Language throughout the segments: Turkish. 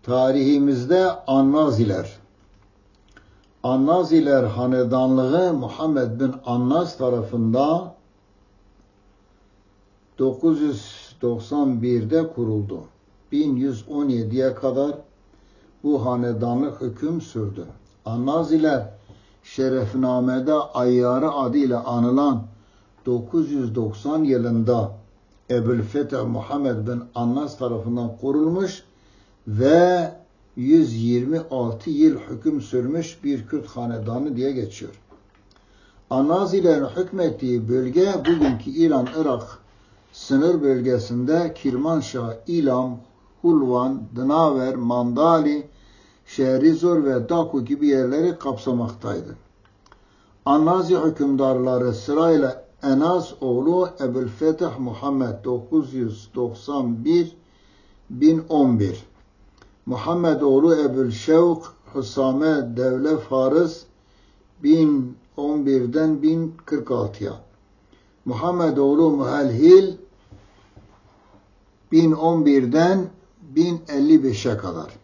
Tarihimizde Annaziler hanedanlığı Muhammed bin Annas tarafından 991'de kuruldu. 1117'ye kadar bu hanedanlık hüküm sürdü. Annaziler Şerefname'de Ayyarı adıyla anılan 990 yılında Ebu'l-Fetih Muhammed bin Annas tarafından kurulmuş ve 126 yıl hüküm sürmüş bir Kürt hanedanı diye geçiyor. Annazilerin hükmettiği bölge bugünkü İran-Irak sınır bölgesinde Kirmanşah, İlam, Hulvan, Dınaver, Mandali, Şehrizor ve Daku gibi yerleri kapsamaktaydı. Annazi hükümdarları sırayla Enas oğlu Ebu'l-Fetih Muhammed 991-1011, Muhammed oğlu Ebu'l-Şevk Hüsame Devle Faris 1011'den 1046'ya, Muhammed oğlu Muhalhil 1011'den 1055'e kadar,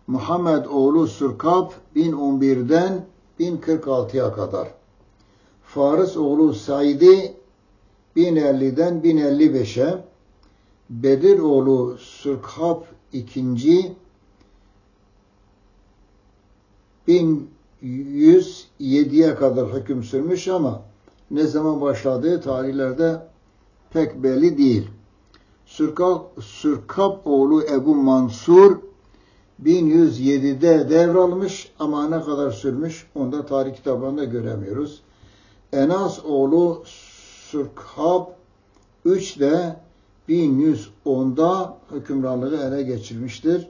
Muhammed oğlu Surkab 1011'den 1046'ya kadar, Faris oğlu Said'i 1050'den 1055'e, Bedir oğlu Surkab II 1107'ye kadar hüküm sürmüş ama ne zaman başladığı tarihlerde pek belli değil. Surkab oğlu Ebu Mansur 1107'de devralmış ama ne kadar sürmüş onu da tarih kitaplarında göremiyoruz. Enas oğlu Surkab 3 de 1110'da hükümranlığı ele geçirmiştir.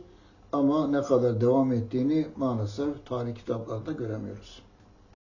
Ama ne kadar devam ettiğini maalesef tarih kitaplarında göremiyoruz.